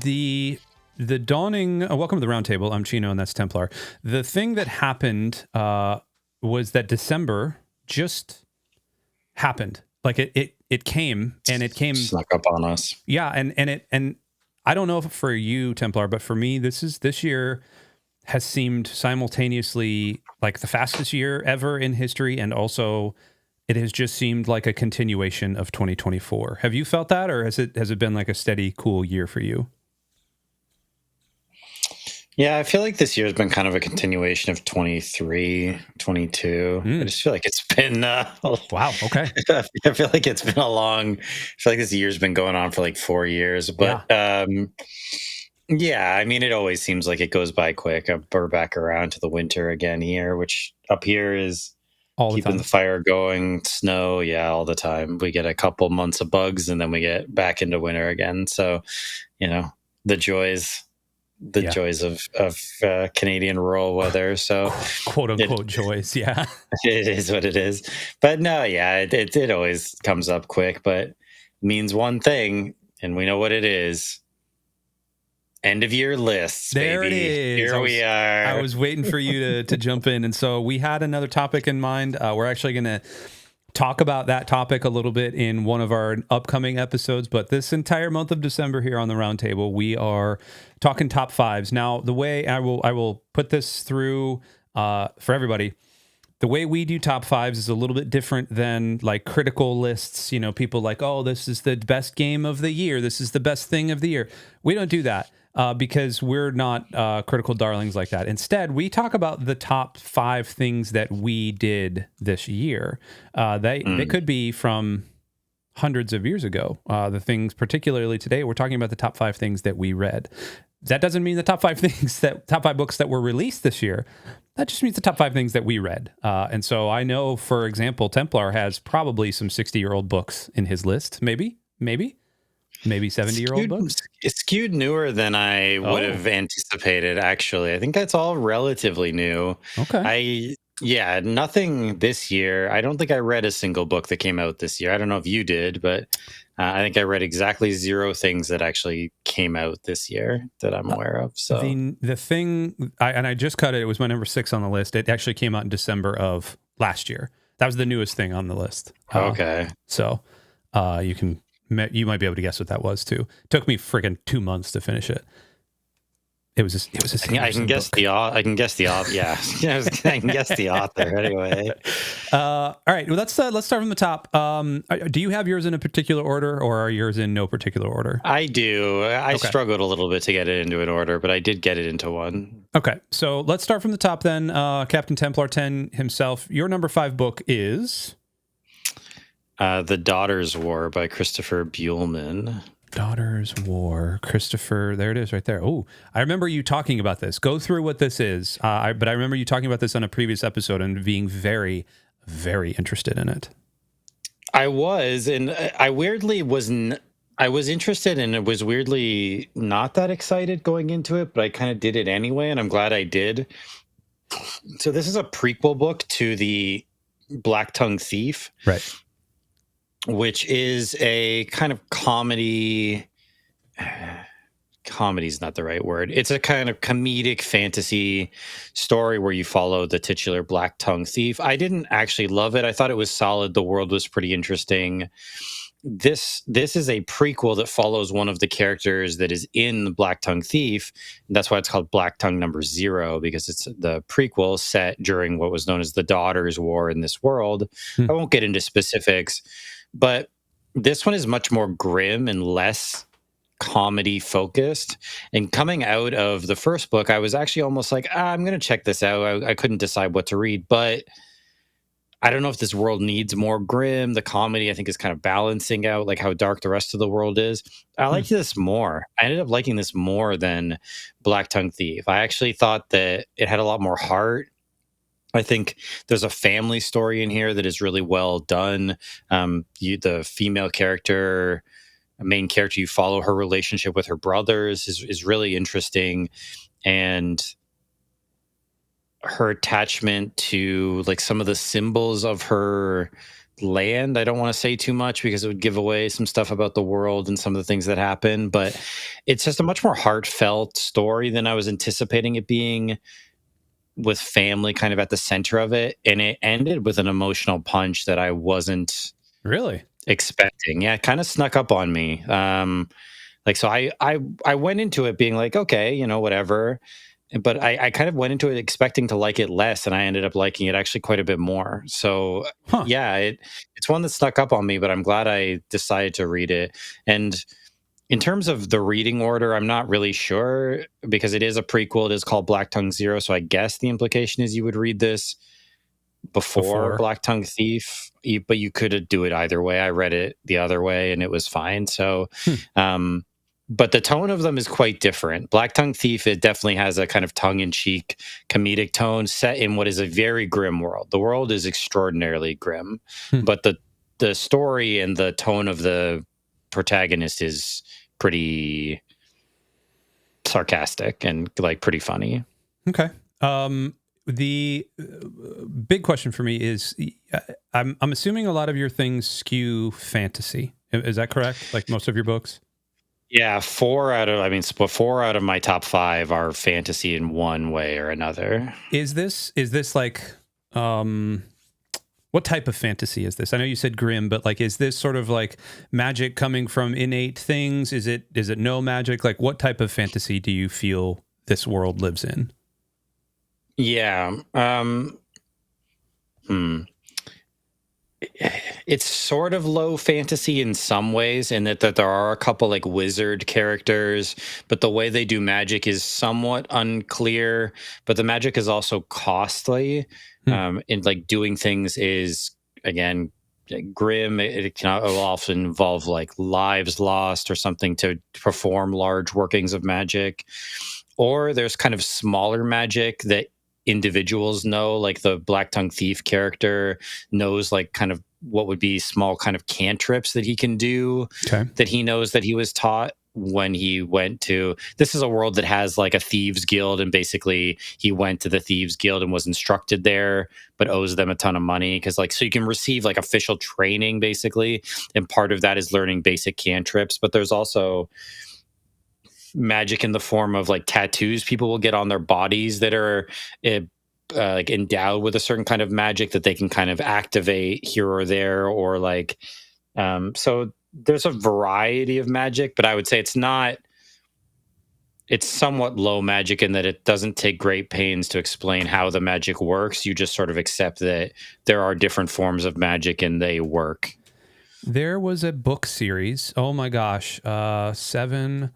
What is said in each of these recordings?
The dawning. Welcome to the Roundtable. I'm Chino, and that's Templar. The thing that happened was that December just happened. Like it came, and it came snuck up on us. Yeah, and I don't know if for you, Templar, but for me, this year has seemed simultaneously like the fastest year ever in history, and also it has just seemed like a continuation of 2024. Have you felt that, or has it been like a steady, cool year for you? Yeah, I feel like this year has been kind of a continuation of 23, 22. I just feel like it's been... wow, okay. I feel like it's been I feel like this year's been going on for like 4 years. But yeah, I mean, it always seems like it goes by quick. We're back around to the winter again here, which up here is all keeping the fire going, snow, all the time. We get a couple months of bugs, and then we get back into winter again. So, the joys of Canadian rural weather. So quote unquote joys. Yeah, it is what it is. But no, it always comes up quick, but means one thing, and we know what it is. End of year lists, there baby. It is. Here we are. I was waiting for you to jump in, and so we had another topic in mind. We're actually going to talk about that topic a little bit in one of our upcoming episodes, but this entire month of December here on the Roundtable, we are talking top fives. Now, the way I will put this through for everybody, the way we do top fives is a little bit different than like critical lists. People like, oh, this is the best game of the year. This is the best thing of the year. We don't do that. Because we're not critical darlings like that. Instead, we talk about the top 5 things that we did this year. They could be from hundreds of years ago. The things, particularly today, we're talking about the top 5 things that we read. That doesn't mean the top 5 books that were released this year. That just means the top 5 things that we read. And so I know, for example, Templar has probably some 60-year-old books in his list. Maybe 70-year-old books. It's skewed newer than I would have anticipated, actually. I think that's all relatively new. Okay. Nothing this year. I don't think I read a single book that came out this year. I don't know if you did, but I think I read exactly 0 things that actually came out this year that I'm aware of. So the thing, I just cut it. It was my number 6 on the list. It actually came out in December of last year. That was the newest thing on the list. Okay. So you might be able to guess what that was too. It took me friggin' 2 months to finish it. It was a I can guess the author. I can guess the author anyway. All right. Well, let's start from the top. Do you have yours in a particular order, or are yours in no particular order? I do. I struggled a little bit to get it into an order, but I did get it into one. Okay. So let's start from the top then. Captain Templar 10 himself. Your number 5 book is The Daughter's War by Christopher Buehlman. Daughter's War, Christopher. There it is, right there. Oh, I remember you talking about this. Go through what this is. But I remember you talking about this on a previous episode and being very, very interested in it. I was, and I weirdly wasn't. I was interested, and it was weirdly not that excited going into it, but I kind of did it anyway, and I'm glad I did. So this is a prequel book to the Black Tongue Thief, right? Which is a kind of comedy. Comedy's not the right word. It's a kind of comedic fantasy story where you follow the titular Black Tongue Thief. I didn't actually love it. I thought it was solid. The world was pretty interesting. This is a prequel that follows one of the characters that is in the Black Tongue Thief. And that's why it's called Black Tongue number 0, because it's the prequel set during what was known as the Daughter's War in this world. I won't get into specifics, but this one is much more grim and less comedy focused. And coming out of the first book, I was actually almost like, I'm going to check this out. I couldn't decide what to read, but I don't know if this world needs more grim. The comedy, I think, is kind of balancing out like how dark the rest of the world is. I liked this more. I ended up liking this more than Black Tongue Thief. I actually thought that it had a lot more heart. I think there's a family story in here that is really well done. The female character, main character, you follow her relationship with her brothers is really interesting, and her attachment to like some of the symbols of her land. I don't want to say too much because it would give away some stuff about the world and some of the things that happen, but it's just a much more heartfelt story than I was anticipating it being, with family kind of at the center of it. And it ended with an emotional punch that I wasn't Really? expecting. Yeah, it kind of snuck up on me. Like, so I went into it being like, okay, whatever. But I kind of went into it expecting to like it less, and I ended up liking it actually quite a bit more. So Huh. yeah, it's one that snuck up on me, but I'm glad I decided to read it. And in terms of the reading order, I'm not really sure because it is a prequel. It is called Black Tongue Zero, so I guess the implication is you would read this before Before. Black Tongue Thief, but you could do it either way. I read it the other way, and it was fine. So, Hmm. but the tone of them is quite different. Black Tongue Thief, it definitely has a kind of tongue-in-cheek comedic tone set in what is a very grim world. The world is extraordinarily grim, Hmm. but the story and the tone of the protagonist is pretty sarcastic and like pretty funny. Okay. The big question for me is, I'm assuming a lot of your things skew fantasy. Is that correct? Like most of your books? Yeah, four out of my top five are fantasy in one way or another. Is this like, what type of fantasy is this? I know you said grim, but like, is this sort of like magic coming from innate things? Is it no magic? Like, what type of fantasy do you feel this world lives in? Yeah. It's sort of low fantasy in some ways, in that there are a couple like wizard characters, but the way they do magic is somewhat unclear. But the magic is also costly. Hmm. And like doing things is, again, grim. It can often involve like lives lost or something to perform large workings of magic. Or there's kind of smaller magic that individuals know, like the Black Tongue Thief character knows like kind of what would be small kind of cantrips that he can do, Okay. that he knows that he was taught when he went to, this is a world that has like a thieves guild, and basically he went to the thieves guild and was instructed there but owes them a ton of money, because like, so you can receive like official training basically, and part of that is learning basic cantrips. But there's also magic in the form of like tattoos people will get on their bodies that are like endowed with a certain kind of magic that they can kind of activate here or there, or like, so there's a variety of magic, but I would say it's somewhat low magic in that it doesn't take great pains to explain how the magic works. You just sort of accept that there are different forms of magic and they work. There was a book series. Oh my gosh, 7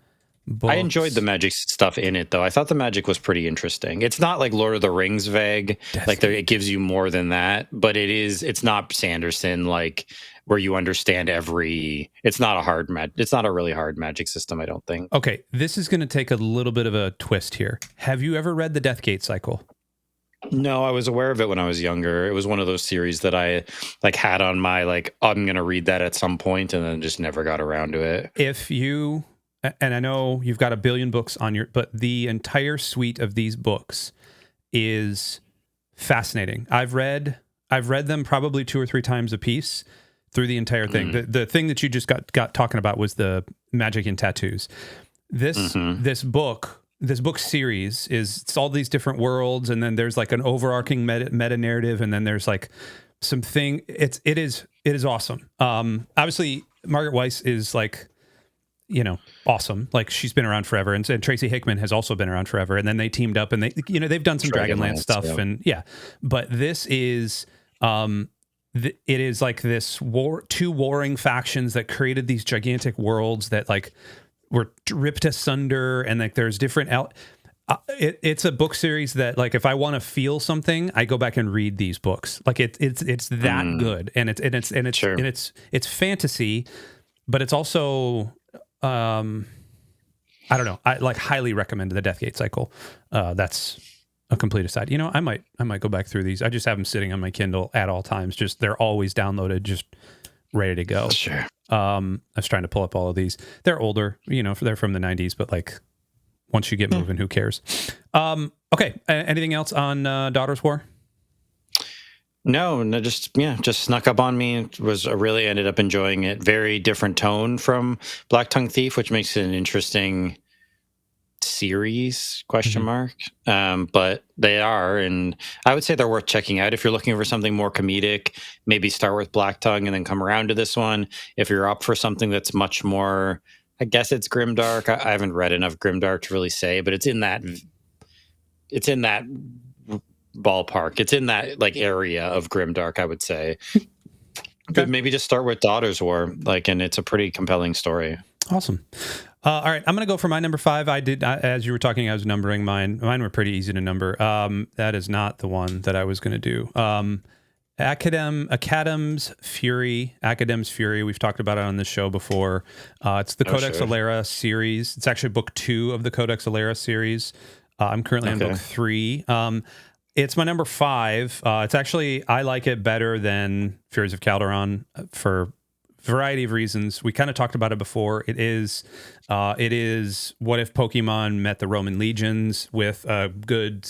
books. I enjoyed the magic stuff in it, though. I thought the magic was pretty interesting. It's not like Lord of the Rings vague, like it gives you more than that, but it's not Sanderson, like where you understand every. It's not a really hard magic system, I don't think. Okay, this is going to take a little bit of a twist here. Have you ever read the Deathgate cycle? No, I was aware of it when I was younger. It was one of those series that I like had on my like, I'm going to read that at some point, and then just never got around to it. If you, and I know you've got a billion books on but the entire suite of these books is fascinating. I've read them probably 2 or 3 times a piece through the entire thing. The thing that you just got talking about was the magic and tattoos. This book series it's all these different worlds, and then there's like an overarching meta narrative, and then there's like something. It is awesome. Obviously Margaret Weiss is like, awesome. Like, she's been around forever, and Tracy Hickman has also been around forever. And then they teamed up, and they've done some Dragonlance stuff, yeah. And yeah, but this is it is like this two warring factions that created these gigantic worlds that like were ripped asunder, and like there's different it's a book series that like if I want to feel something, I go back and read these books. Like it's that good, and it's fantasy, but it's also I don't know. I like highly recommend the Deathgate cycle. That's a complete aside. I might go back through these. I just have them sitting on my Kindle at all times. Just they're always downloaded, just ready to go. Sure. I was trying to pull up all of these. They're older, they're from the 90s, but like once you get moving, who cares? Okay. Anything else on Daughter's War? No, just snuck up on me. Really ended up enjoying it. Very different tone from Black Tongue Thief, which makes it an interesting series question Mhm. mark. But they are, and I would say they're worth checking out if you're looking for something more comedic. Maybe start with Black Tongue and then come around to this one. If you're up for something that's much more, I guess it's grimdark. I haven't read enough grimdark to really say, but it's in that ballpark. It's in that like area of grimdark, I would say. Okay. But maybe just start with Daughter's War, and it's a pretty compelling story. Awesome. All right, I'm going to go for my number 5. As you were talking, I was numbering mine. Mine were pretty easy to number. That is not the one that I was going to do. Academ's Fury. Academ's Fury. We've talked about it on this show before. It's the Codex Sure. Alera series. It's actually book 2 of the Codex Alera series. I'm currently on book 3. It's my number 5. It's actually, I like it better than Furies of Calderon for a variety of reasons. We kind of talked about it before. It is what if Pokemon met the Roman legions with a good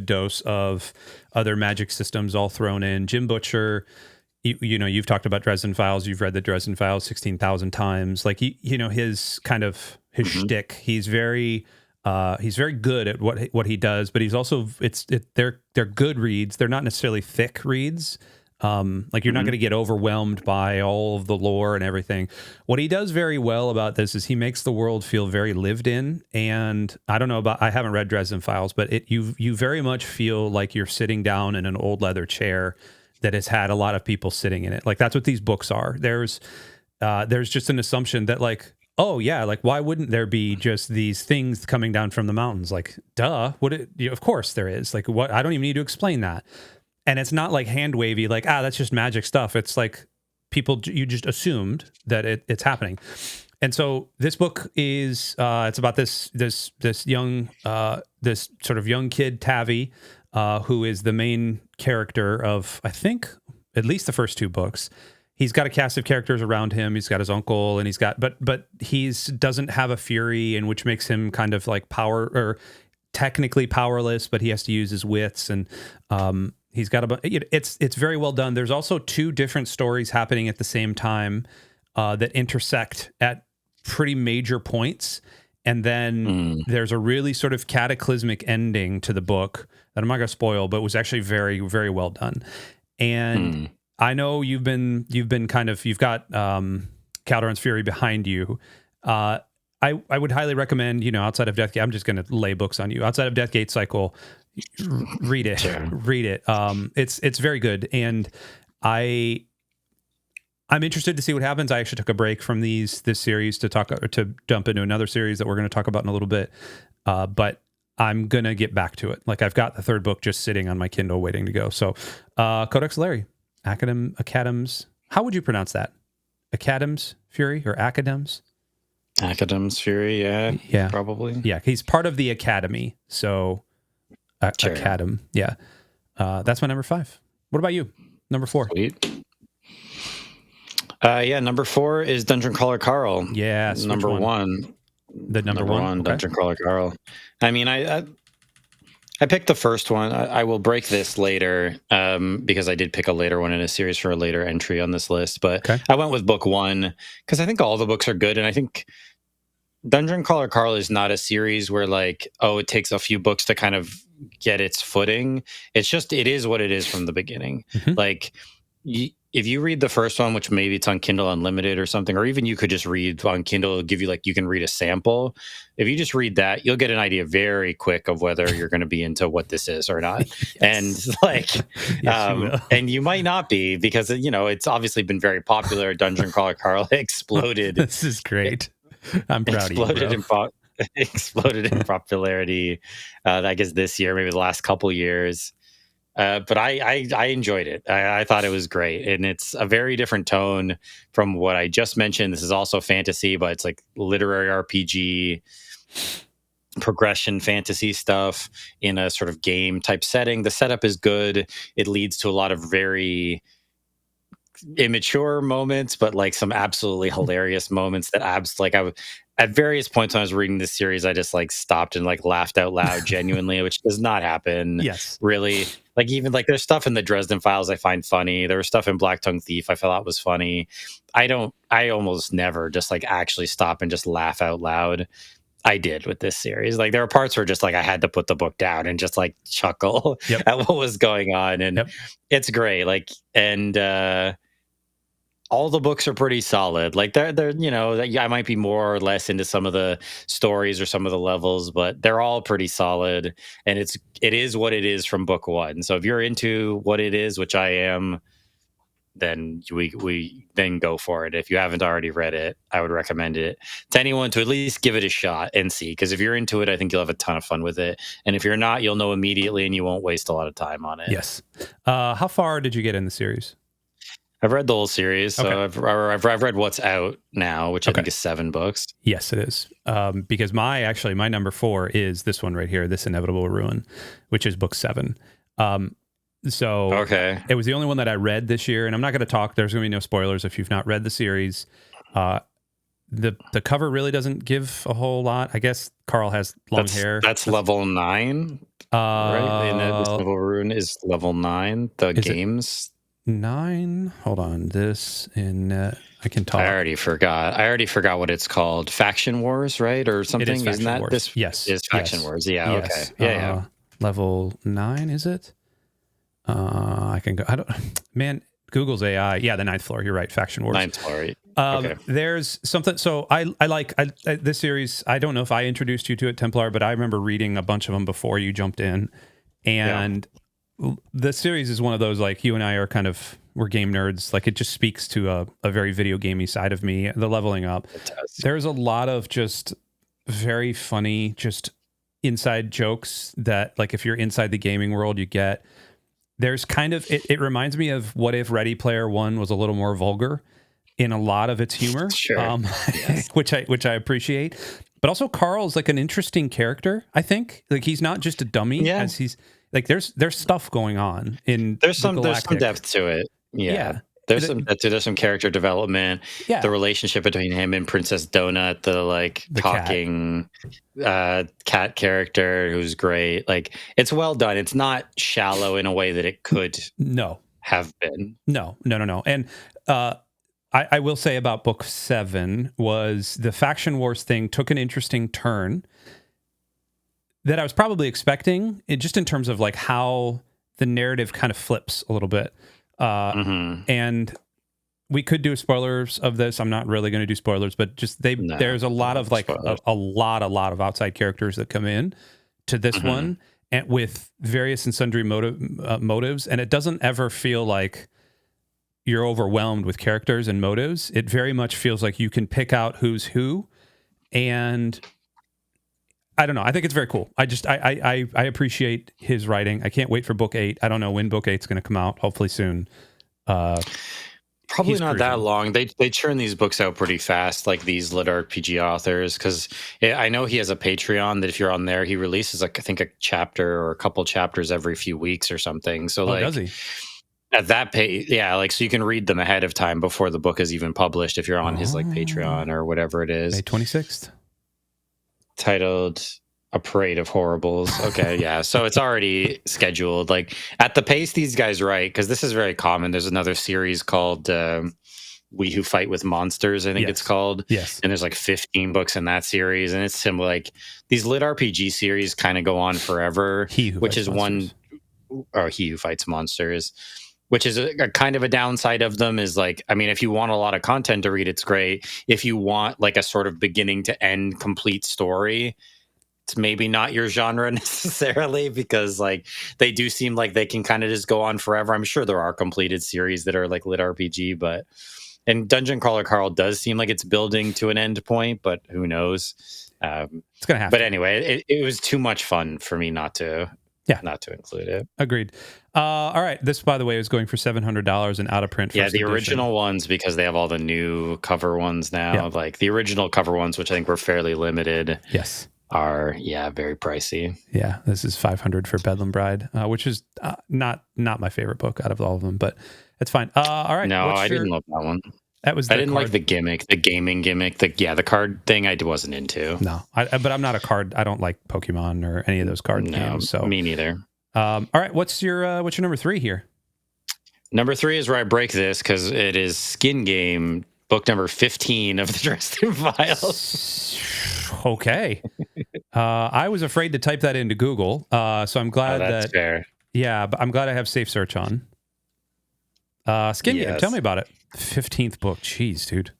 dose of other magic systems all thrown in. Jim Butcher, you know, you've talked about Dresden Files. You've read the Dresden Files 16,000 times. Like, you know, his shtick. He's very good at what he does, but he's also they're good reads. They're not necessarily thick reads. Like you're not going to get overwhelmed by all of the lore and everything. What he does very well about this is he makes the world feel very lived in. And I don't know I haven't read Dresden Files, but you very much feel like you're sitting down in an old leather chair that has had a lot of people sitting in it. Like that's what these books are. There's just an assumption that like, oh yeah, like why wouldn't there be just these things coming down from the mountains? Like, duh, of course there is. Like what? I don't even need to explain that. And it's not like hand wavy, like, that's just magic stuff. It's like you just assumed that it's happening. And so this book is, it's about this young, this sort of young kid, Tavi, who is the main character of, I think, at least the first 2 books. He's got a cast of characters around him. He's got his uncle, and but he's doesn't have a fury, and which makes him kind of like technically powerless, but he has to use his wits, and he's got it's very well done. There's also 2 different stories happening at the same time that intersect at pretty major points, and then there's a really sort of cataclysmic ending to the book that I'm not going to spoil, but was actually very, very well done. And I know you've got Calderon's Fury behind you. I would highly recommend, you know, outside of Deathgate, I'm just going to lay books on you. Outside of Deathgate Cycle, read it. Sure. Read it. It's very good, and I'm interested to see what happens. I actually took a break from this series to jump into another series that we're going to talk about in a little bit. But I'm going to get back to it. Like I've got the 3rd book just sitting on my Kindle waiting to go. So, Codex Larry, Academ's. How would you pronounce that? Academ's Fury or Academ's? Academ's Fury, yeah, probably. Yeah, he's part of the Academy. So, Sure. Academ, yeah. That's my number 5. What about you? Number 4. Sweet. Number 4 is Dungeon Crawler Carl. Yes, number 1. The number one? Okay. Dungeon Crawler Carl. I mean, I picked the first one. I will break this later because I did pick a later one in a series for a later entry on this list. But okay. I went with book 1 because I think all the books are good. And I think Dungeon Crawler Carl is not a series where like, oh, it takes a few books to kind of get its footing. It's just, it is what it is from the beginning. Like, if you read the first one, which maybe it's on Kindle Unlimited or something, or even you could just read on Kindle, it'll give you like, you can read a sample. If you just read that, you'll get an idea very quick of whether you're going to be into what this is or not. Yes. And like, yes, and you might not be because, you know, it's obviously been very popular. Dungeon Crawler Carl exploded. This is great. I'm proud of you, bro. Exploded in popularity, I guess this year, maybe the last couple years. But I enjoyed it. I thought it was great. And it's a very different tone from what I just mentioned. This is also fantasy, but it's like literary RPG, progression fantasy stuff in a sort of game type setting. The setup is good. It leads to a lot of very immature moments, but like some absolutely hilarious moments that at various points when I was reading this series, I just like stopped and like laughed out loud genuinely, which does not happen. Yes. Really. Like even like there's stuff in the Dresden Files I find funny. There was stuff in Black Tongue Thief I thought was funny. I almost never just like actually stop and just laugh out loud. I did with this series. Like there are parts where just like I had to put the book down and just like chuckle at what was going on. And it's great. Like, and all the books are pretty solid. Like they're you know, I might be more or less into some of the stories or some of the levels, but they're all pretty solid. And it is what it is from book one. So if you're into what it is, which I am, then we then go for it. If you haven't already read it, I would recommend it to anyone to at least give it a shot and see. Because if you're into it, I think you'll have a ton of fun with it. And if you're not, you'll know immediately and you won't waste a lot of time on it. Yes. How far did you get in the series? I've read the whole series, so I've read what's out now, which I think is 7 books. Yes, it is. Because my number 4 is this one right here, This Inevitable Ruin, which is book 7. So it was the only one that I read this year, and I'm not going to talk. There's going to be no spoilers if you've not read the series. The cover really doesn't give a whole lot. I guess Carl has long hair. That's level 9, right? The Inevitable Ruin is level 9. The games. 9. Hold on. This in I can talk. I already forgot what it's called. Faction Wars, right, or something? Isn't that Wars. this? Yes, is Faction Wars. Yeah. Yes. Okay. Yeah. Level 9 is it? I can go. I don't. Man, Google's AI. Yeah, the 9th floor. You're right. Faction Wars. 9th floor. Okay. There's something. So I like this series. I don't know if I introduced you to it, Templar, but I remember reading a bunch of them before you jumped in, and. The series is one of those, like, you and I are we're game nerds. Like, it just speaks to a very video gamey side of me, the leveling up. There's a lot of just very funny, just inside jokes that, like, if you're inside the gaming world, you get. There's it reminds me of what if Ready Player One was a little more vulgar in a lot of its humor, which I appreciate. But also Carl's like an interesting character, I think. Like, he's not just a dummy, as he's... Like there's stuff going on in there's some depth to it. Yeah. There's some character development. Yeah. The relationship between him and Princess Donut, the talking cat character who's great. Like, it's well done. It's not shallow in a way that it could have been. No. And I will say about book 7 was the Faction Wars thing took an interesting turn that I was probably expecting, just in terms of like how the narrative kind of flips a little bit. And we could do spoilers of this. I'm not really going to do spoilers, but just there's a lot of like a lot of outside characters that come in to this one, and with various and sundry motives. And it doesn't ever feel like you're overwhelmed with characters and motives. It very much feels like you can pick out who's who, and I don't know. I think it's very cool. I appreciate his writing. I can't wait for book 8. I don't know when book 8's going to come out. Hopefully soon. Probably not that long. They churn these books out pretty fast, like these lit RPG authors. Because I know he has a Patreon that if you're on there, he releases like I think a chapter or a couple chapters every few weeks or something. So does he? At that page, so you can read them ahead of time before the book is even published if you're on his like Patreon or whatever it is. May 26th. Titled A Parade of Horribles. Okay, yeah. So it's already scheduled. Like, at the pace these guys write, because this is very common. There's another series called We Who Fight with Monsters, I think it's called. Yes. And there's like 15 books in that series. And it's similar. Like, these lit RPG series kind of go on forever. He Who Fights Monsters. Which is a kind of a downside of them is like, I mean, if you want a lot of content to read, it's great. If you want like a sort of beginning to end complete story, it's maybe not your genre necessarily, because like they do seem like they can kind of just go on forever. I'm sure there are completed series that are like lit RPG, and Dungeon Crawler Carl does seem like it's building to an end point, but who knows? It's going to happen. But anyway, it was too much fun for me not to include it. Agreed. All right. This, by the way, is going for $700 and out of print. Yeah, the original ones, because they have all the new cover ones now. Yeah. Like the original cover ones, which I think were fairly limited. Yes. Are very pricey. Yeah, this is $500 for Bedlam Bride, which is not my favorite book out of all of them, but it's fine. All right. No, I didn't love that one. That was I the didn't card. like the gimmick, the gaming gimmick. The card thing I wasn't into. No, but I'm not a card. I don't like Pokemon or any of those card games. So me neither. all right, what's your number 3 here? Number 3 is where I break this because it is Skin Game, book number 15 of the Dresden Files. Okay. I was afraid to type that into Google, so I'm glad that's fair. Yeah, but I'm glad I have Safe Search on. Skin Game, tell me about it. 15th book. Jeez, dude.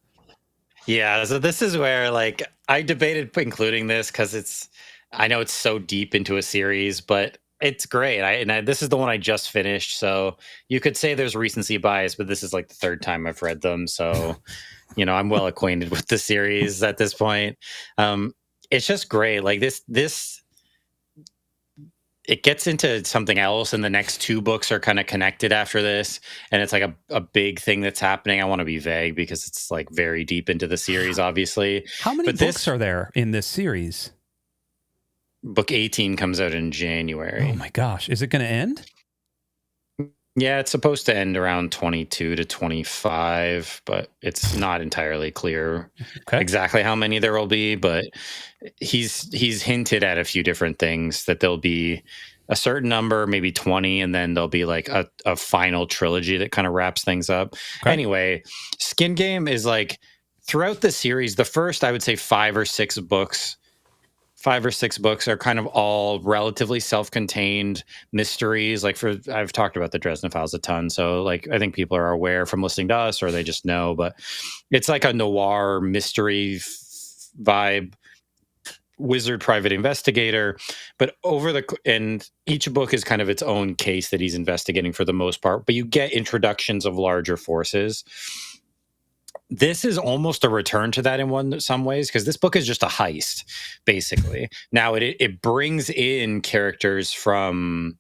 Yeah, so this is where like I debated including this because I know it's so deep into a series, but it's great. This is the one I just finished, so you could say there's recency bias, but this is like the third time I've read them, so I'm well acquainted with the series at this point. It's just great. Like this it gets into something else, and the next 2 books are kind of connected after this, and it's like a big thing that's happening. I want to be vague because it's like very deep into the series, obviously. How many books are there in this series? Book 18 comes out in January. Oh my gosh. Is it going to end? Yeah, it's supposed to end around 22 to 25, but it's not entirely clear exactly how many there will be. But he's hinted at a few different things, that there'll be a certain number, maybe 20, and then there'll be like a final trilogy that kind of wraps things up. Okay. Anyway, Skin Game is like throughout the series, the first, I would say 5 or 6 books are kind of all relatively self-contained mysteries. Like I've talked about the Dresden Files a ton, so like I think people are aware from listening to us, or they just know. But it's like a noir mystery vibe, wizard private investigator. But and each book is kind of its own case that he's investigating for the most part. But you get introductions of larger forces. This is almost a return to that in some ways, because this book is just a heist, basically. Now it brings in characters from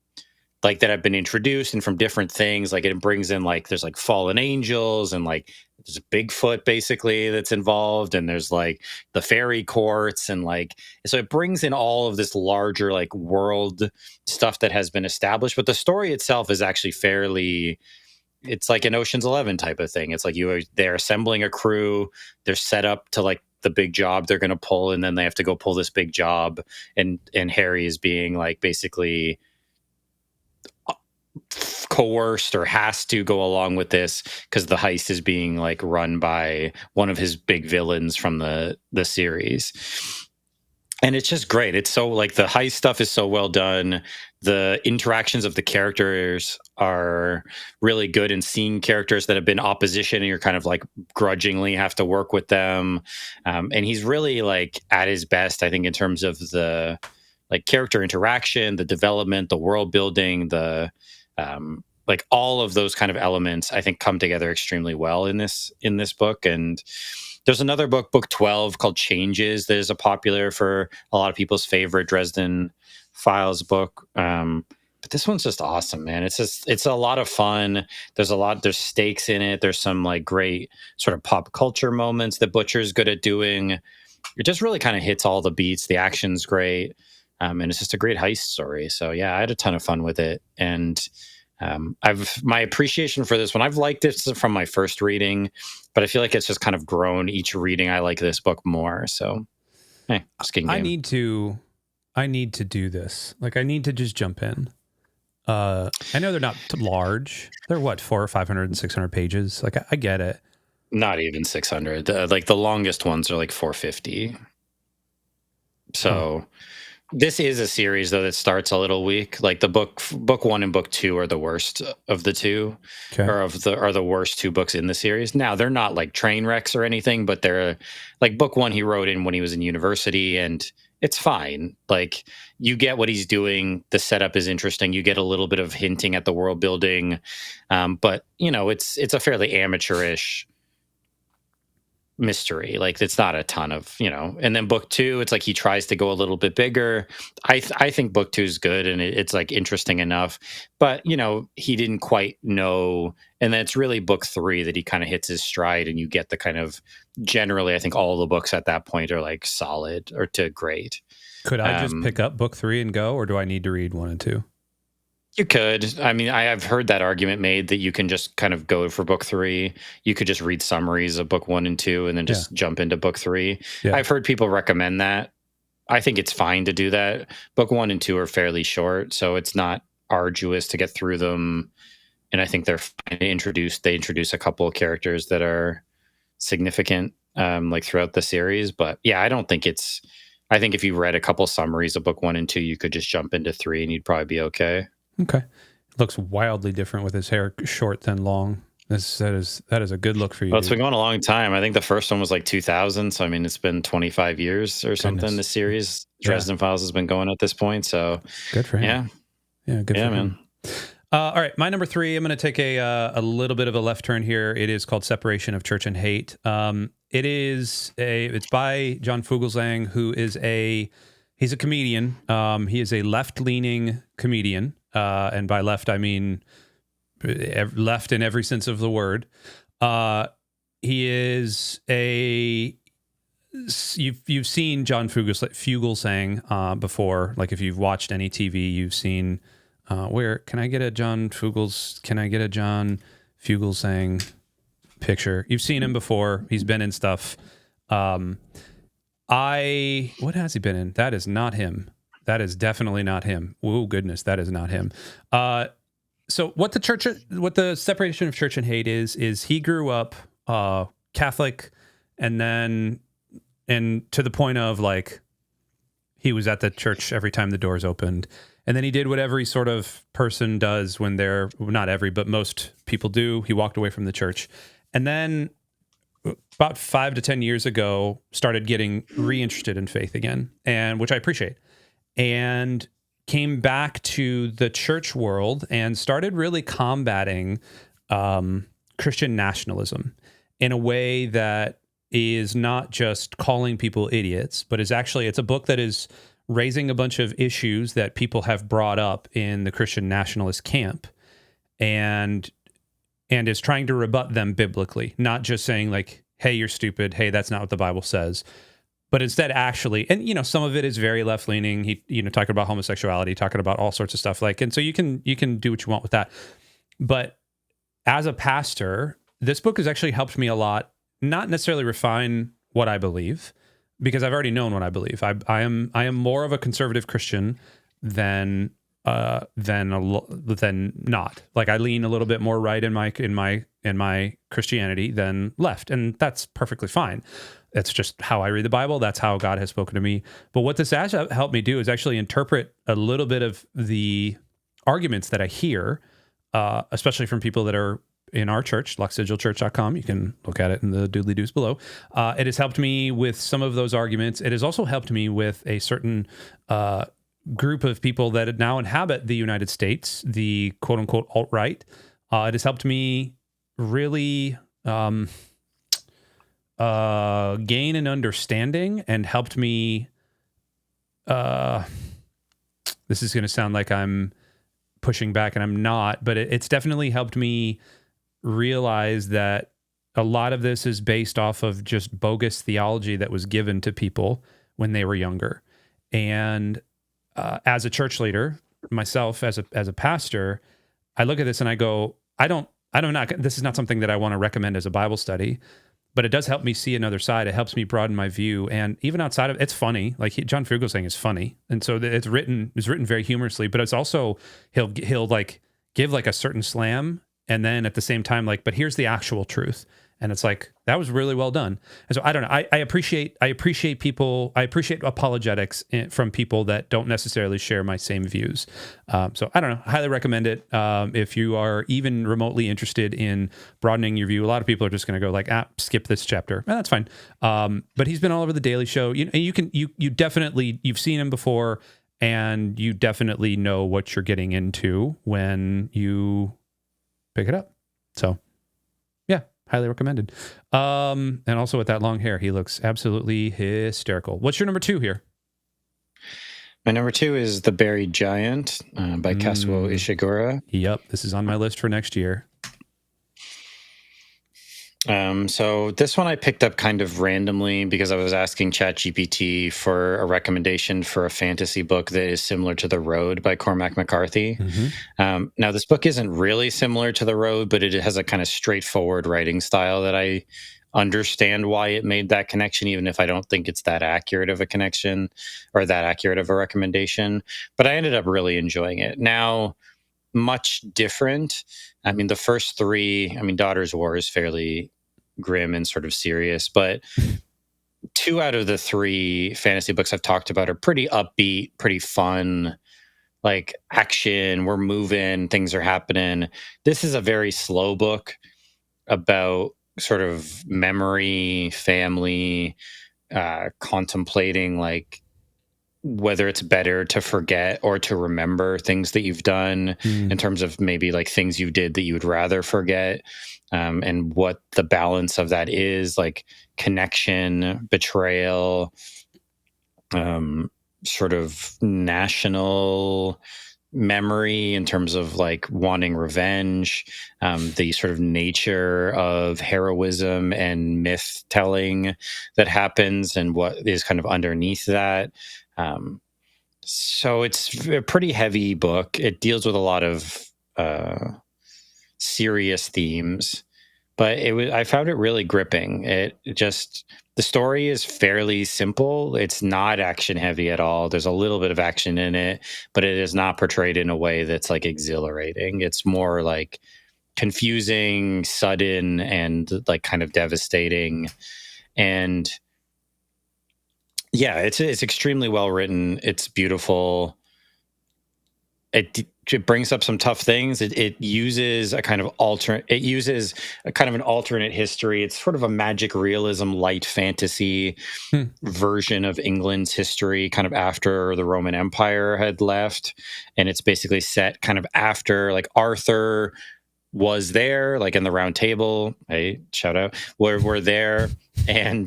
like that have been introduced and from different things. Like it brings in like there's like fallen angels, and like there's a Bigfoot basically that's involved, and there's like the fairy courts, and like so it brings in all of this larger like world stuff that has been established. But the story itself is actually it's like an Ocean's 11 type of thing. It's like they're assembling a crew. They're set up to like the big job they're going to pull, and then they have to go pull this big job. And Harry is being like basically coerced or has to go along with this because the heist is being like run by one of his big villains from the series. And it's just great. It's so like the heist stuff is so well done. The interactions of the characters are really good, and seeing characters that have been opposition and you're kind of like grudgingly have to work with them. And he's really like at his best, I think, in terms of the like character interaction, the development, the world building, the like all of those kind of elements, I think, come together extremely well in this book. And there's another book, book 12, called Changes, that is a popular for a lot of people's favorite Dresden Files book. But this one's just awesome, man. It's a lot of fun. There's stakes in it. There's some like great sort of pop culture moments that Butcher's good at doing. It just really kind of hits all the beats. The action's great. And it's just a great heist story. So yeah, I had a ton of fun with it. And my appreciation for this one, I've liked it from my first reading, but I feel like it's just kind of grown each reading. I like this book more. So, Skin Game. I need to do this. Like, I need to just jump in. I know they're not large. They're what, 400 or 500 and 600 pages. Like, I get it. Not even 600. Like the longest ones are like 450. So. This is a series, though, that starts a little weak. Like the book 1 and book 2 are the worst of the two, are the worst 2 books in the series. Now, they're not like train wrecks or anything, but they're like book 1 he wrote in when he was in university, and it's fine. Like you get what he's doing. The setup is interesting. You get a little bit of hinting at the world building, but it's a fairly amateurish mystery. Like it's not a ton of, and then book 2, it's like he tries to go a little bit bigger. I think book 2 is good, and it's like interesting enough, but he didn't quite know. And then it's really book 3 that he kind of hits his stride, and you get the kind of generally, I think all the books at that point are like solid or to great. Could I just pick up book 3 and go, or do I need to read 1 and 2? You could. I mean, I've heard that argument made that you can just kind of go for book 3. You could just read summaries of book 1 and 2 and then just jump into book 3. Yeah. I've heard people recommend that. I think it's fine to do that. Book 1 and 2 are fairly short, so it's not arduous to get through them. And I think they're fine. They introduce a couple of characters that are significant, like throughout the series. But yeah, I think if you read a couple summaries of book 1 and 2, you could just jump into 3 and you'd probably be okay. Okay. Looks wildly different with his hair short than long. That is a good look for you. Well, it's been going a long time. I think the first one was like 2000. So, I mean, it's been 25 years or something. This series, Dresden Files, has been going at this point. So good for him. Yeah. Yeah. Good for him. All right. My number 3, I'm going to take a little bit of a left turn here. It is called Separation of Church and Hate. It's by John Fugelsang, who is he's a comedian. He is a left-leaning comedian. And by left, I mean left in every sense of the word. He is you've seen John Fugelsang before. Like if you've watched any TV, you've seen can I get a John Fugelsang picture? You've seen him before. He's been in stuff. What has he been in? That is not him. That is definitely not him. Oh goodness, that is not him. So what the Separation of Church and Hate is he grew up Catholic, and to the point of like he was at the church every time the doors opened, and then he did what every sort of person does when not every, but most people do. He walked away from the church, and then about 5 to 10 years ago started getting reinterested in faith again, and which I appreciate. And came back to the church world and started really combating Christian nationalism in a way that is not just calling people idiots, but it's a book that is raising a bunch of issues that people have brought up in the Christian nationalist camp and is trying to rebut them biblically, not just saying like, hey, you're stupid. Hey, that's not what the Bible says. But instead, actually, and some of it is very left leaning. He, talking about homosexuality, talking about all sorts of stuff. And so you can do what you want with that. But as a pastor, this book has actually helped me a lot. Not necessarily refine what I believe, because I've already known what I believe. I am more of a conservative Christian than not. Like I lean a little bit more right in my Christianity than left, and that's perfectly fine. It's just how I read the Bible. That's how God has spoken to me. But what this has helped me do is actually interpret a little bit of the arguments that I hear, especially from people that are in our church, luxsigilchurch.com. You can look at it in the doodly-doos below. It has helped me with some of those arguments. It has also helped me with a certain group of people that now inhabit the United States, the quote-unquote alt-right. It has helped me really gain an understanding and helped me. This is going to sound like I'm pushing back, and I'm not, but it's definitely helped me realize that a lot of this is based off of just bogus theology that was given to people when they were younger. And as a church leader, myself as a pastor, I look at this and I go, this is not something that I want to recommend as a Bible study, but it does help me see another side. It helps me broaden my view. And even outside of it's funny, like John Fugelsang is funny. And so it's written very humorously, but it's also, he'll like give like a certain slam. And then at the same time, like, but here's the actual truth. And it's like, that was really well done. And so I don't know. I appreciate apologetics from people that don't necessarily share my same views. So I don't know. Highly recommend it. If you are even remotely interested in broadening your view, a lot of people are just going to go like, skip this chapter. That's fine. But he's been all over the Daily Show. You definitely, you've seen him before, and you definitely know what you're getting into when you pick it up. So yeah, highly recommended. And also with that long hair, he looks absolutely hysterical. What's your number 2 here? My number 2 is The Buried Giant by Kazuo Ishiguro. Yep, this is on my list for next year. So this one I picked up kind of randomly because I was asking ChatGPT for a recommendation for a fantasy book that is similar to The Road by Cormac McCarthy. Now, this book isn't really similar to The Road, but it has a kind of straightforward writing style that I understand why it made that connection, even if I don't think it's that accurate of a connection or that accurate of a recommendation. But I ended up really enjoying it. Now, much different. I mean, the first three, I mean, Daughter's War is fairly grim and sort of serious, but two out of the three fantasy books I've talked about are pretty upbeat, pretty fun, like action, we're moving, things are happening. This is a very slow book about sort of memory, family, contemplating like whether it's better to forget or to remember things that you've done in terms of maybe like things you did that you would rather forget, and what the balance of that is, like connection, betrayal, sort of national memory in terms of like wanting revenge, the sort of nature of heroism and myth telling that happens and what is kind of underneath that. So it's a pretty heavy book. It deals with a lot of serious themes, but I found it really gripping. The story is fairly simple. It's not action heavy at all. There's a little bit of action in it, but it is not portrayed in a way that's like exhilarating. It's more like confusing, sudden, and like kind of devastating. And yeah, it's extremely well written. It's beautiful. It brings up some tough things. It uses a kind of alternate. It uses a kind of an alternate history. It's sort of a magic realism, light fantasy version of England's history, kind of after the Roman Empire had left, and it's basically set kind of after like Arthur was there, like in the Round Table. Hey, shout out! We're there, and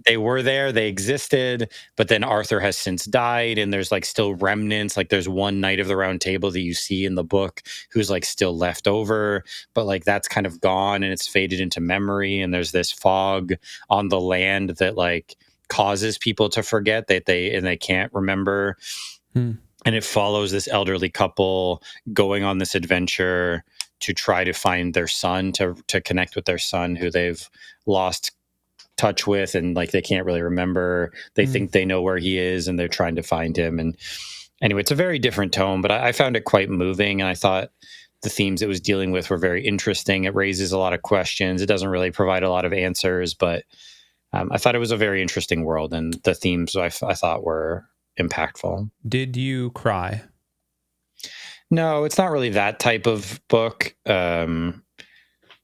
they were there, they existed, but then Arthur has since died, and there's like still remnants. Like there's one knight of the Round Table that you see in the book who's like still left over, but like that's kind of gone and it's faded into memory. And there's this fog on the land that like causes people to forget that they can't remember. And it follows this elderly couple going on this adventure to try to find their son, to connect with their son who they've lost touch with, and like they can't really remember. They think they know where he is and they're trying to find him. And anyway, it's a very different tone, but I found it quite moving, and I thought the themes it was dealing with were very interesting. It raises a lot of questions. It doesn't really provide a lot of answers, but I thought it was a very interesting world, and the themes I thought were impactful. Did you cry? No, it's not really that type of book.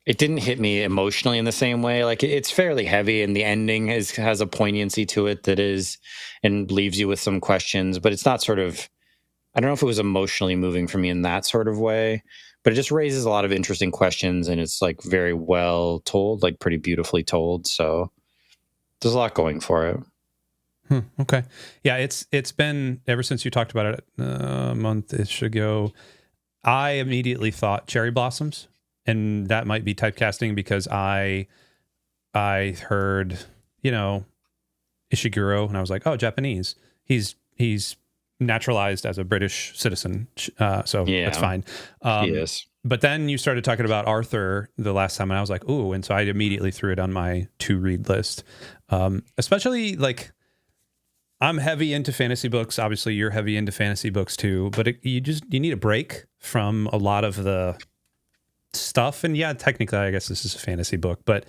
It didn't hit me emotionally in the same way. Like it's fairly heavy, and the ending has a poignancy to it that is, and leaves you with some questions. But it's not sort of, I don't know if it was emotionally moving for me in that sort of way. But it just raises a lot of interesting questions, and it's like very well told, like pretty beautifully told. So there's a lot going for it. Okay, yeah, it's been ever since you talked about it a month-ish ago. I immediately thought cherry blossoms. And that might be typecasting because I heard, Ishiguro, and I was like, oh, Japanese. He's naturalized as a British citizen, so that's fine. He is. But then you started talking about Arthur the last time, and I was like, ooh, and so I immediately threw it on my to-read list. Especially, like, I'm heavy into fantasy books. Obviously, you're heavy into fantasy books too, but you need a break from a lot of the stuff. And yeah, technically I guess this is a fantasy book, but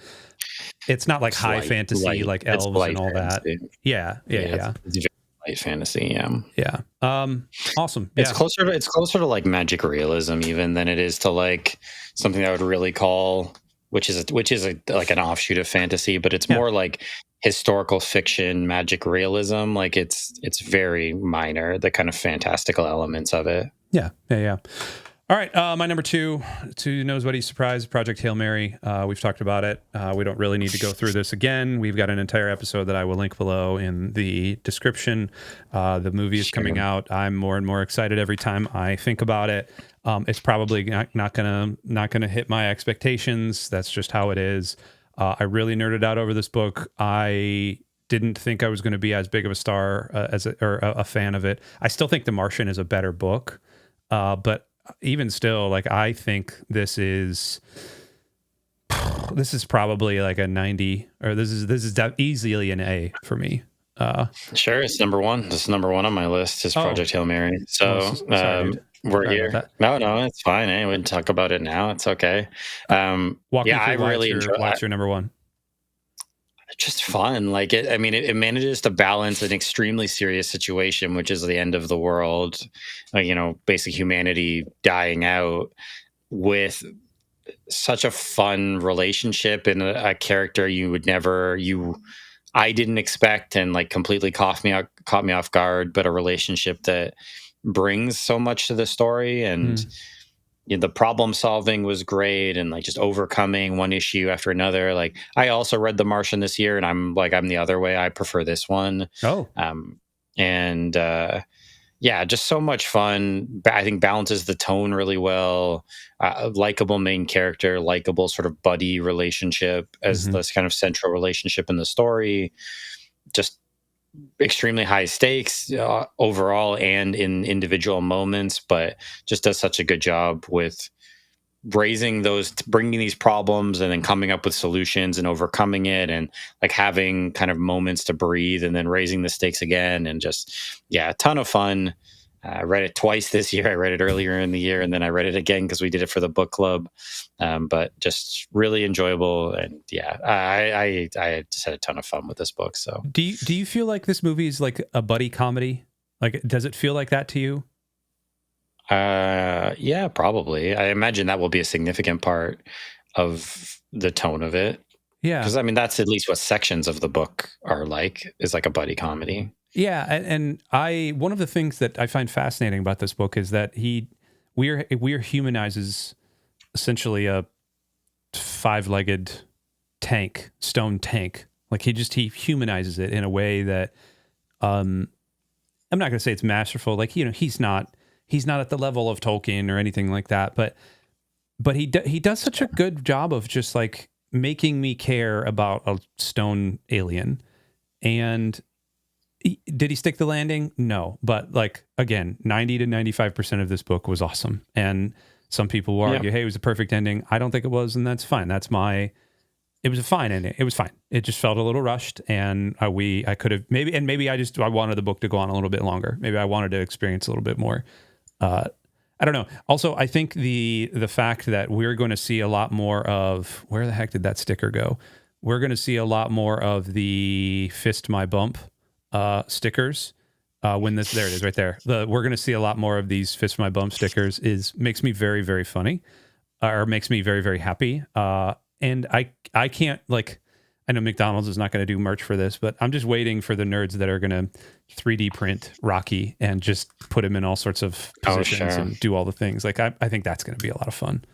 it's not like high fantasy, like elves and all fantasy. That. Yeah. It's very light fantasy. Yeah. Awesome. It's closer to like magic realism even than it is to like something I would really call, which is like an offshoot of fantasy, but it's more like historical fiction, magic realism. Like it's very minor, the kind of fantastical elements of it. Yeah. All right, my number two, to Nobody's Surprise, Project Hail Mary. We've talked about it. We don't really need to go through this again. We've got an entire episode that I will link below in the description. The movie is coming out. I'm more and more excited every time I think about it. It's probably not gonna hit my expectations. That's just how it is. I really nerded out over this book. I didn't think I was going to be as big of a star or a fan of it. I still think The Martian is a better book, but even still, like, I think this is probably like a 90, or this is easily an A for me. Sure, it's number one. This is number one on my list is Project Hail Mary. So sorry, we're here. No, it's fine. We can talk about it now. It's okay. Walk me through I really enjoy. What's your number one? Just fun. Like it manages to balance an extremely serious situation, which is the end of the world, basically humanity dying out, with such a fun relationship and a character I didn't expect, and like completely caught me off guard, but a relationship that brings so much to the story. And the problem solving was great, and like just overcoming one issue after another. Like, I also read The Martian this year, and I'm the other way. I prefer this one. Just so much fun. I think balances the tone really well. Likable main character, likable sort of buddy relationship as this kind of central relationship in the story. Just extremely high stakes overall and in individual moments, but just does such a good job with bringing these problems and then coming up with solutions and overcoming it, and like having kind of moments to breathe and then raising the stakes again, and just a ton of fun. I read it twice this year. I read it earlier in the year, and then I read it again because we did it for the book club. But just really enjoyable, and I just had a ton of fun with this book. So, do you feel like this movie is like a buddy comedy? Like, does it feel like that to you? Yeah, probably. I imagine that will be a significant part of the tone of it. Yeah, because that's at least what sections of the book are like, is like a buddy comedy. Yeah, and one of the things that I find fascinating about this book is that Weir humanizes essentially a 5-legged stone tank. Like, he humanizes it in a way that I'm not going to say it's masterful. Like, he's not at the level of Tolkien or anything like that, but he does such a good job of just like making me care about a stone alien. And did he stick the landing? No. But like, again, 90 to 95% of this book was awesome. And some people will argue, hey, it was a perfect ending. I don't think it was, and that's fine. It was a fine ending. It was fine. It just felt a little rushed, and I could have maybe I wanted the book to go on a little bit longer. Maybe I wanted to experience a little bit more. I don't know. Also, I think the fact that we're going to see a lot more of, where the heck did that sticker go? We're going to see a lot more of the Fist My Bump stickers there it is right there. We're going to see a lot more of these Fist My Bump stickers. Makes me very, very funny, or makes me very, very happy. And I can't, like, I know McDonald's is not going to do merch for this, but I'm just waiting for the nerds that are going to 3D print Rocky and just put him in all sorts of positions and do all the things. Like, I think that's going to be a lot of fun.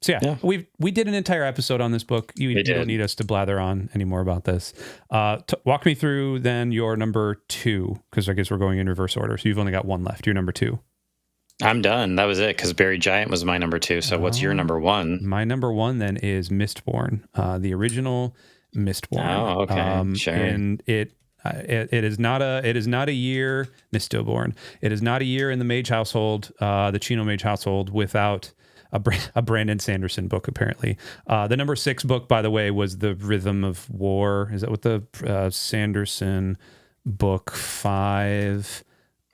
So we did an entire episode on this book. You don't need us to blather on anymore about this. Walk me through then your number 2, because I guess we're going in reverse order. So you've only got one left. Your number 2. I'm done. That was it, because Buried Giant was my number 2. So what's your number 1? My number 1 then is Mistborn, the original Mistborn. Oh, okay, sure. And it is not a year Mistborn. It is not a year in the Mage household, the Chino Mage household, without a Brandon Sanderson book, apparently. The number 6 book, by the way, was The Rhythm of War. Is that what the Sanderson book 5?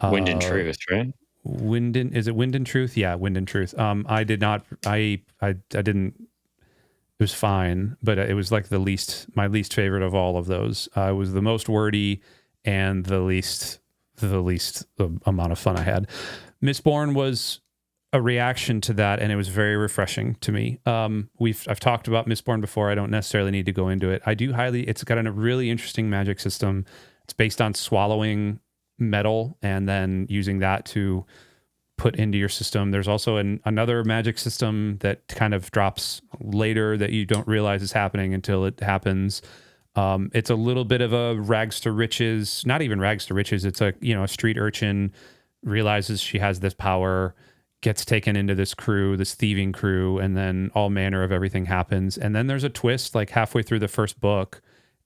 Wind and Truth, right? Is it Wind and Truth? Yeah, Wind and Truth. I didn't. It was fine, but it was like my least favorite of all of those. It was the most wordy and the least amount of fun I had. Mistborn was a reaction to that, and it was very refreshing to me. I've talked about Mistborn before. I don't necessarily need to go into it. It's got a really interesting magic system. It's based on swallowing metal and then using that to put into your system. There's also another magic system that kind of drops later that you don't realize is happening until it happens. It's a little bit of a rags to riches, not even rags to riches. It's a street urchin realizes she has this power, gets taken into this crew, this thieving crew, and then all manner of everything happens. And then there's a twist like halfway through the first book,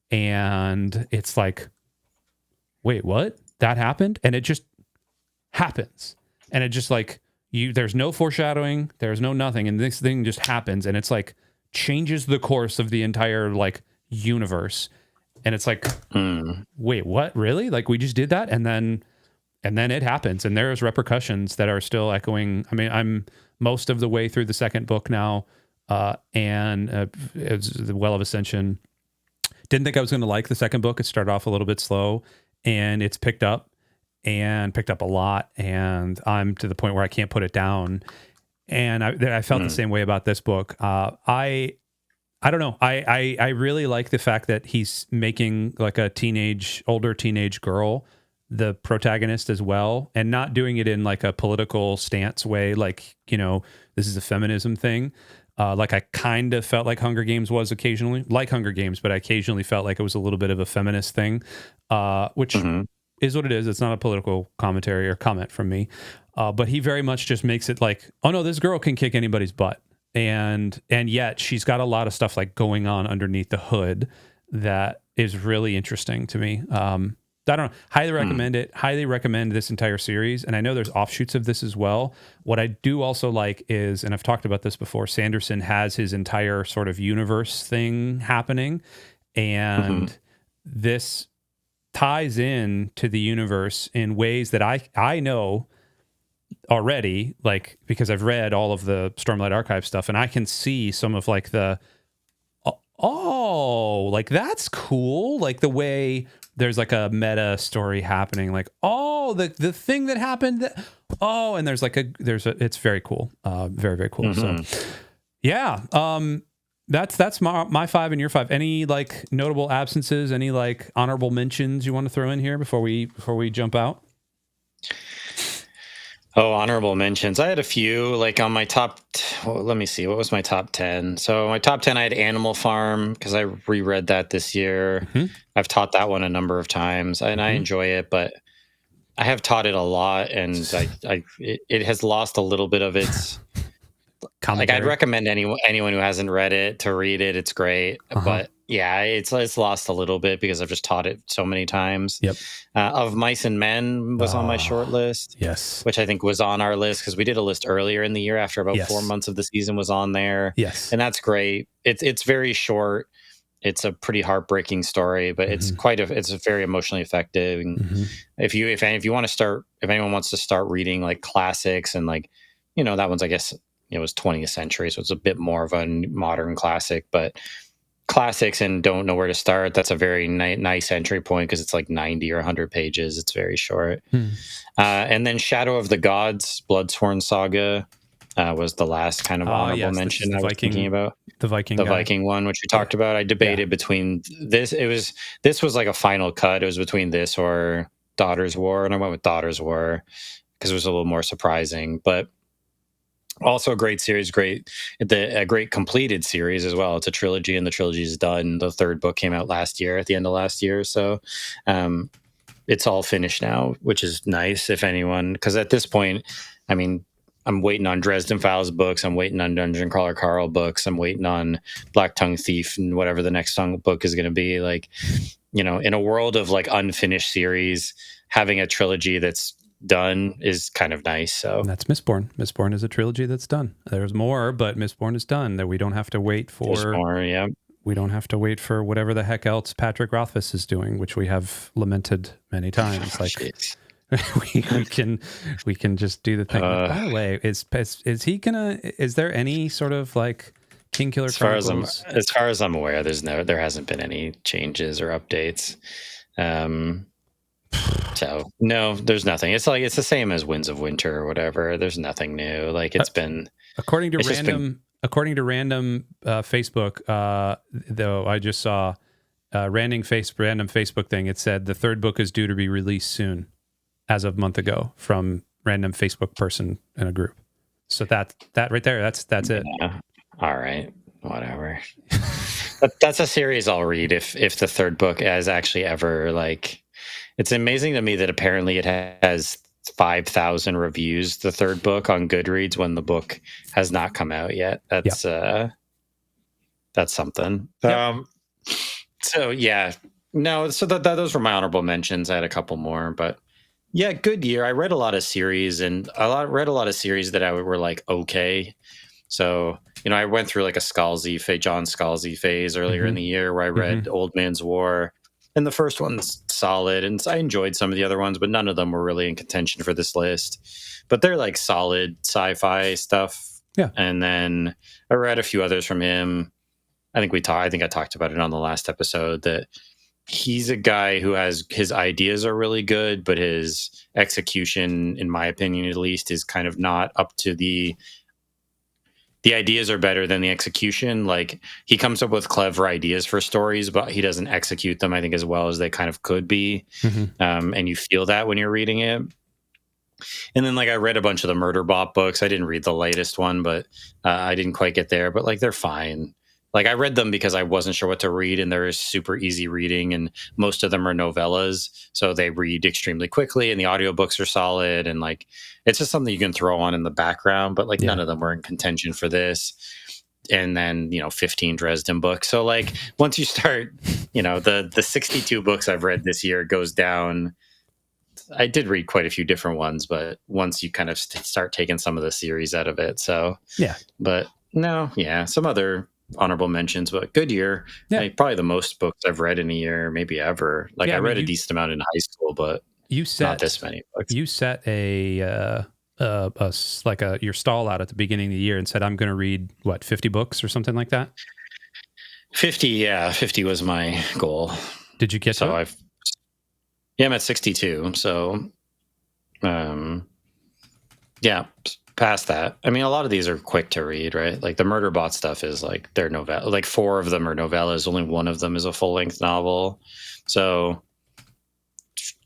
and it's like, wait, what? That happened? And it just happens. And it just like there's no foreshadowing, there's no nothing, and this thing just happens, and it's like changes the course of the entire like universe. And it's like, wait, what? Really? Like we just did that, and then it happens, and there's repercussions that are still echoing. I mean, I'm most of the way through the second book now, and it's the Well of Ascension. Didn't think I was going to like the second book. It started off a little bit slow, and it's picked up a lot, and I'm to the point where I can't put it down. And I felt the same way about this book. I don't know. I really like the fact that he's making like a older teenage girl the protagonist as well, and not doing it in like a political stance way, like, this is a feminism thing. Like I kind of felt like Hunger Games was occasionally, like Hunger Games, but I occasionally felt like it was a little bit of a feminist thing, which is what it is. It's not a political commentary or comment from me. But he very much just makes it like, oh no, this girl can kick anybody's butt. And yet she's got a lot of stuff like going on underneath the hood that is really interesting to me. I don't know. Highly recommend it. Highly recommend this entire series. And I know there's offshoots of this as well. What I do also like is, and I've talked about this before, Sanderson has his entire sort of universe thing happening. And this ties in to the universe in ways that I know already, like, because I've read all of the Stormlight Archive stuff, and I can see some of like like that's cool. Like the way there's like a meta story happening, like, the thing that happened. And it's very cool. Very, very cool. So yeah. That's my 5 and your 5. Any like notable absences, any like honorable mentions you want to throw in here before we jump out? Oh, honorable mentions. I had a few, like on my top. Let me see. What was my top 10? So my top 10, I had Animal Farm because I reread that this year. I've taught that one a number of times, and I enjoy it, but I have taught it a lot, and it has lost a little bit of its commentary. Like I'd recommend anyone who hasn't read it to read it. It's great, but yeah, it's lost a little bit because I've just taught it so many times. Yep. Of Mice and Men was on my short list. Yes. Which I think was on our list because we did a list earlier in the year after about 4 months of the season was on there. Yes. And that's great. It's very short. It's a pretty heartbreaking story, but it's it's very emotionally effective. And if anyone wants to start reading like classics and like, that one's, I guess, it was 20th century, so it's a bit more of a modern classic, but classics and don't know where to start, that's a very nice entry point because it's like 90 or 100 pages. It's very short. And then Shadow of the Gods, Bloodsworn Saga was the last kind of honorable mention I was thinking about. The Viking one, which we talked about. I debated between this. This was like a final cut. It was between this or Daughter's War, and I went with Daughter's War because it was a little more surprising, but also a great series, a great completed series as well. It's a trilogy, and the trilogy is done. The third book came out at the end of last year. So it's all finished now, which is nice if anyone, because at this point, I mean, I'm waiting on Dresden Files books. I'm waiting on Dungeon Crawler Carl books. I'm waiting on Black Tongue Thief and whatever the next book is going to be. Like, in a world of like unfinished series, having a trilogy that's done is kind of nice. So that's Mistborn. Mistborn is a trilogy that's done. There's more, but Mistborn is done. That we don't have to wait for. There's more, yeah. We don't have to wait for whatever the heck else Patrick Rothfuss is doing, which we have lamented many times. Like we can just do the thing. By the way, is he gonna? Is there any sort of like King Killer Chronicles? As far as I'm aware, there hasn't been any changes or updates. So no, there's nothing. It's like it's the same as Winds of Winter or whatever. There's nothing new. Like it's been according to random Facebook. Though I just saw random Facebook thing. It said the third book is due to be released soon, as of a month ago from random Facebook person in a group. So that right there, that's it. Yeah. All right, whatever. That's a series I'll read if the third book is actually ever like. It's amazing to me that apparently it has 5,000 reviews, the third book on Goodreads, when the book has not come out yet. That's something. Yep. So yeah, no. So those were my honorable mentions. I had a couple more, but yeah, good year. I read a lot of series read a lot of series that were like okay. So I went through like a John Scalzi phase earlier in the year where I read Old Man's War, and the first one's solid, and I enjoyed some of the other ones, but none of them were really in contention for this list. But they're like solid sci-fi stuff. Yeah. And then I read a few others from him. I think I talked about it on the last episode that he's a guy who his ideas are really good, but his execution, in my opinion at least, is kind of not up to the ideas are better than the execution. Like, he comes up with clever ideas for stories, but he doesn't execute them, I think, as well as they kind of could be. And you feel that when you're reading it. And then, like, I read a bunch of the Murderbot books. I didn't read the latest one, but I didn't quite get there. But, like, they're fine. Like, I read them because I wasn't sure what to read, and they're super easy reading, and most of them are novellas, so they read extremely quickly, and the audiobooks are solid, and, like, it's just something you can throw on in the background, but, like, none of them were in contention for this. And then, 15 Dresden books. So, like, once you start, the 62 books I've read this year goes down. I did read quite a few different ones, but once you kind of start taking some of the series out of it, so. Yeah. But, no, yeah, some other honorable mentions, but good year. Like, probably the most books I've read in a year, maybe ever. Like, I read a decent amount in high school, but not this many books. You set your stall out at the beginning of the year and said, I'm going to read 50 books or something like that. 50 was my goal. Did you get to it? I'm at 62. So, past that. I mean, a lot of these are quick to read, right? Like, the Murderbot stuff is like they're novella. Like, 4 of them are novellas. Only one of them is a full-length novel. So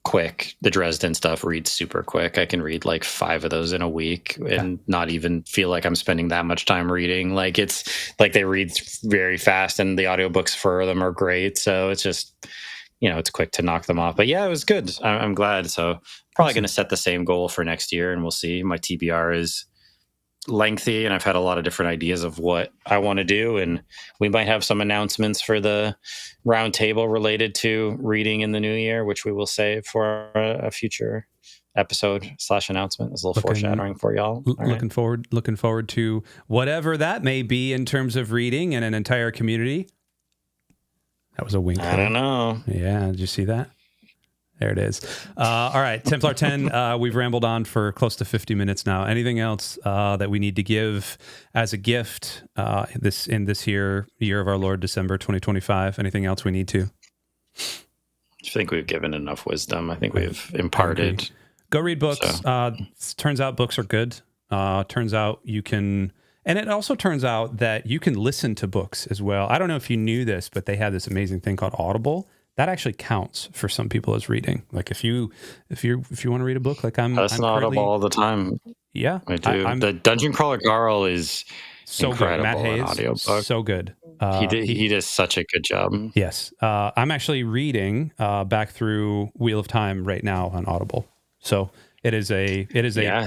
quick. The Dresden stuff reads super quick. I can read like 5 of those in a week and not even feel like I'm spending that much time reading. Like, it's like they read very fast, and the audiobooks for them are great. So it's just, it's quick to knock them off. But yeah, it was good. I'm glad. So probably going to set the same goal for next year, and we'll see. My TBR is lengthy, and I've had a lot of different ideas of what I want to do, and we might have some announcements for the roundtable related to reading in the new year, which we will save for a future episode / announcement. It's a little foreshadowing for y'all. Looking forward to whatever that may be in terms of reading and an entire community. That was a wink. I don't know. Yeah, did you see that? There it is. All right, Templar 10, we've rambled on for close to 50 minutes now. Anything else that we need to give as a gift in this year of our Lord, December 2025? Anything else we need to? I think we've given enough wisdom. I think we've imparted. Go read books. So. Turns out books are good. Turns out you can... And it also turns out that you can listen to books as well. I don't know if you knew this, but they have this amazing thing called Audible. That actually counts for some people as reading. Like, if you want to read a book, like I'm Audible all the time. Yeah, I do. The Dungeon Crawler Garl is so incredible. Good. Matt Hayes, audiobook. So good. He does such a good job. Yes, I'm actually reading back through Wheel of Time right now on Audible. So it is a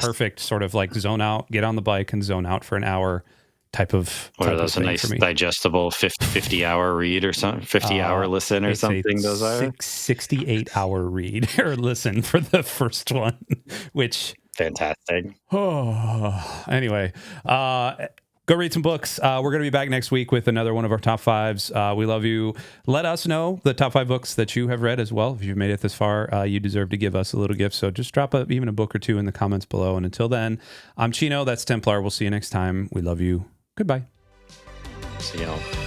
perfect sort of like zone out, get on the bike and zone out for an hour type of. That's a nice digestible 50-hour read or something, 50-hour listen or something. Those are 68-hour read or listen for the first one, which fantastic. Anyway, go read some books. We're going to be back next week with another one of our top 5s. We love you. Let us know the top 5 books that you have read as well. If you've made it this far, you deserve to give us a little gift. So just drop even a book or 2 in the comments below. And until then, I'm Chino. That's Templar. We'll see you next time. We love you. Goodbye. See y'all.